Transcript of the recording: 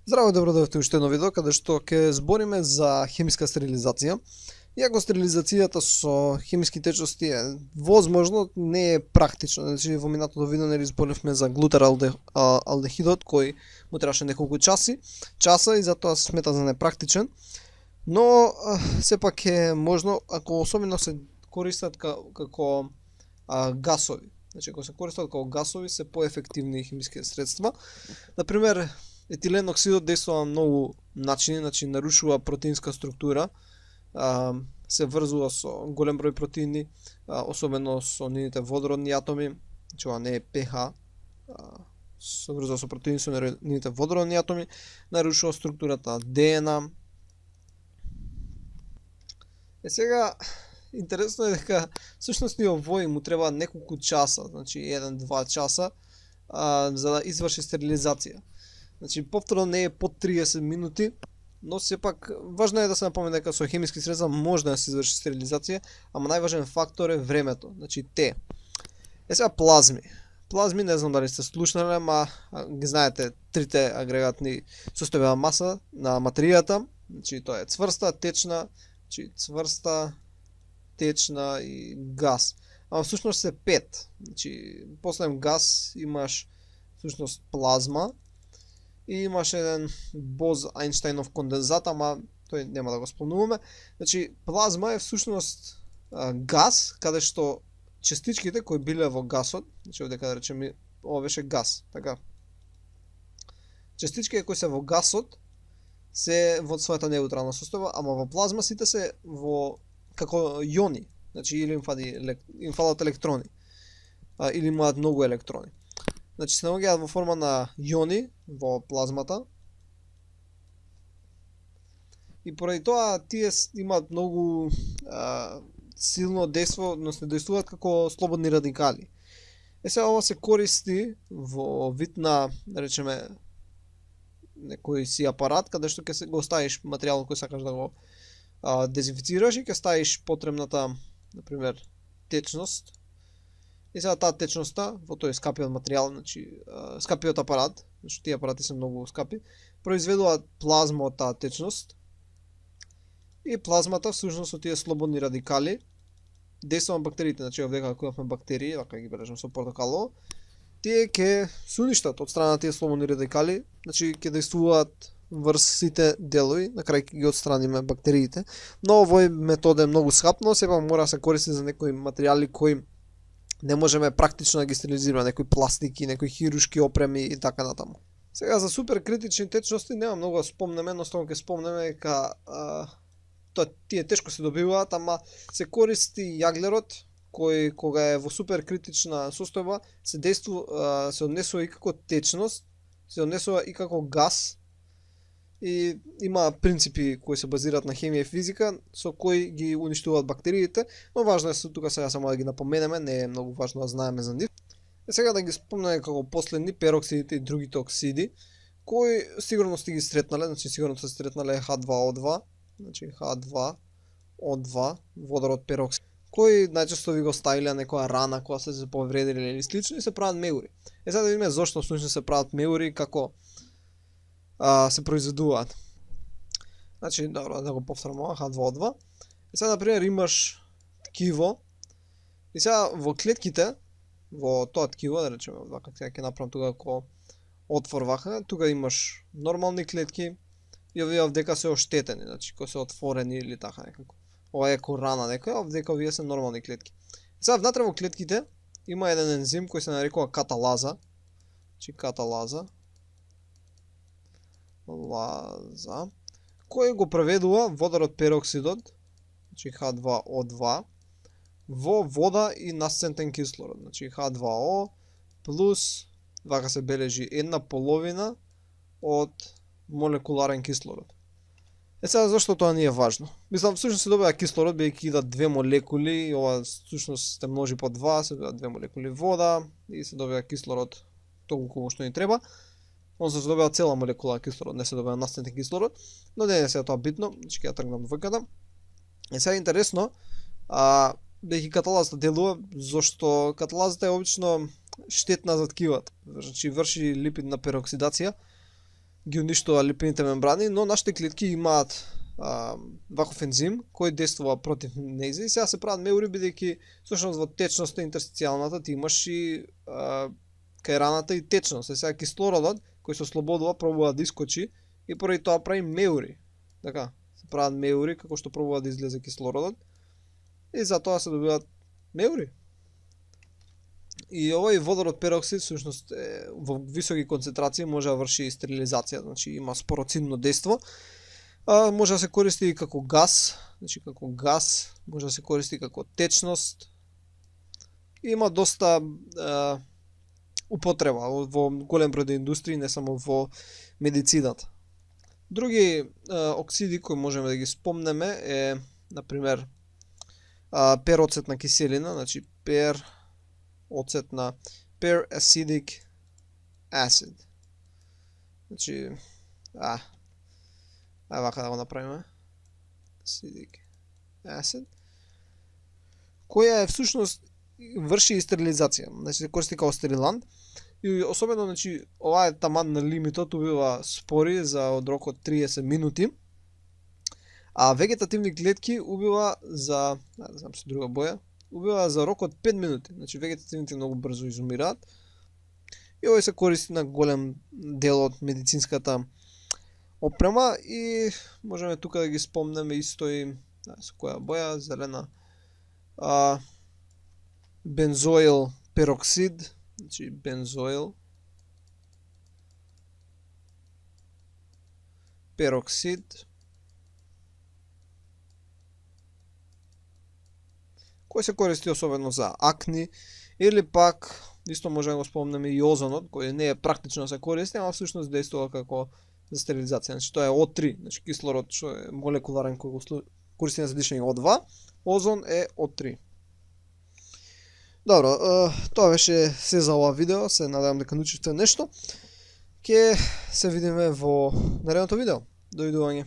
Здраво и добро дојдовте уште едно видео каде што ќе збориме за хемиска стерилизација. Иако стерилизацијата со хемиски течности е возможно, не е практично. Значи во минатото видео нели зборивме за глутаралдехидот кој му требаше неколку часа и затоа се смета за непрактичен. Но сепак е можно ако особено се користат како гасови. Значи ако се користат како гасови се поефективни хемиски средства. Например, етилен оксидот действува на многу начини, значи нарушува протеинска структура, се врзува со голем број протеини, особено со нивните водородни атоми, значи ова не е pH, се врзува со протеини со нивните водородни атоми, нарушува структурата на ДНА. Сега интересно е дека всушност и овој му треба неколку часа, значи 1-2 часа за да изврши стерилизација. Значи повторно не е под 30 минути, но сепак важно е да се напомне дека со хемиски средства може да се изврши стерилизација, ама најважен фактор е времето, значи те. Сега плазми. Плазми не знам дали сте слушнале, ама ги знаете трите агрегатни состојбена маса на материјата, значи тоа е цврста, течна, значи цврста, течна и газ. Ама всушност се 5. Значи последен газ имаш всушност плазма и имаш еден Боз-Ајнштајнов кондензат, ама тој нема да го спомнуваме. Значи плазма е всушност газ каде што частичките кои биле во гасот, значи овде каде речеме ова беше газ, така. Частичките кои се во гасот се во својата неутрална состојба, ама во плазма сите се во како јони, значи или им фалат електрони, или имаат многу електрони. Значи се наоѓаат во форма на јони во плазмата. И поради тоа тие имаат многу силно дејство, односно дејствуваат како слободни радикали. Сега ова се користи во вид на, да речеме, некој си апарат каде што ќе го ставиш материјалот кој сакаш да го дезинфицираш и ќе ставиш потребната, например, течност. И сега таа течноста во тој скапиот материјал, значи скапиот апарат, значи тие апарати се многу скапи, произведуваат плазма од таа течност. И плазмата всушност со тие слободни радикали дејства на бактериите, значи овде кога имавме бактерии, вака ги бележам со портокалово, тие ќе се уништат од страна на тие слободни радикали, значи ќе дејствуваат врз сите делови, на крај ќе ги отстраниме бактериите. Но овој метод е многу скап, но сепак мора да се користи за некои материјали кои не можеме практично да ги стерилизираме, некои пластики, некои хирушки опреми и така натаму. Сега за супер критични течности нема многу да спомнеме, едноставно ќе спомнеме дека тие тешко се добиваат, ама се користи јаглерод кој кога е во супер критична состојба се се однесува и како течност, се однесува и како газ и има принципи кои се базираат на хемија и физика со кои ги уништуваат бактериите, но важно е тука сега само да ги напоменеме, не е многу важно да знаеме за нив. Сега да ги спомнеме како последни пероксидите и другите оксиди, кои сигурно сте ги сретнале, значи сигурно сте сретнале H2O2, значи H2O2, водород пероксид, кои најчесто ви го ставиле на некоја рана кога се повредили или слично и се прават меури. Сега да видиме зошто всушност се прават меури, како се произведуваат. Значи, добро, да го повторам ова, H2O2. И сега, например, имаш ткиво, и сега во клетките, во тоа ткиво, да речеме, вака ќе направам тука како отвор вака, тука имаш нормални клетки, и овие овдека се оштетени, значи, кои се отворени или така некако. Ова е ко рана некоја, овдека овие се нормални клетки. И сега, внатре во клетките, има еден ензим кој се нарекува каталаза, значи каталаза, кој го преведува водород пероксидот, значи H2O2, во вода и насцентен кислород, значи H2O плюс, вака се бележи, 1/2 од молекуларен кислород. Сега зашто тоа не е важно? Мислам, всушност се добива кислород, бидејќи идат две молекули, и ова всушност се множи по 2, се добива две молекули вода и се добива кислород толку што ни треба. Он се добива цела молекула кислород, не се добива насцентен кислород, но не е сега тоа битно, значи ќе ја тргнам двојката. И сега е интересно, бидејќи каталазата делува, зашто каталазата е обично штетна за ткивата, значи врши липидна пероксидација, ги уништува липидните мембрани, но нашите клетки имаат ваков ензим кој действува против нејзе и сега се прават меури бидејќи всушност во течноста интерстицијалната ти имаш и кај раната и течност. Сега кислородот кој се ослободува пробува да искочи и поради тоа прави меури. Така, се прават меури како што пробува да излезе кислородот и затоа се добиваат меури. И овој водород пероксид всушност во високи концентрации може да врши стерилизација, значи има спороцидно дејство. Може да се користи и како газ, значи како газ, може да се користи како течност. Има доста употреба во голем број индустрии, не само во медицината. Други оксиди кои можеме да ги спомнеме е, например, пероцетна киселина, значи per-acidic acid. Значи, вака да го направиме. Acidic acid. Која всушност врши стерилизација. Значи се користи како стерилант. И особено, значи, ова е таман на лимитот, убива спори за од рок од 30 минути. А вегетативни клетки убива за, не знам се друга боја, убива за рок од 5 минути. Значи вегетативните многу брзо изумираат. И овој се користи на голем дел од медицинската опрема и можеме тука да ги спомнеме исто и со која боја, зелена, бензоил пероксид, значи бензоил пероксид, кој се користи особено за акни, или пак исто може да го спомнеме и озонот, кој не е практично да се користи, ама всушност действува како за стерилизација. Значи тоа е O3, значи кислород што е молекуларен кој го користи за дишење O2, озон е O3. Добро, тоа беше се за ова видео, се надевам дека научивте нешто. Ќе се видиме во наредното видео. Довидување.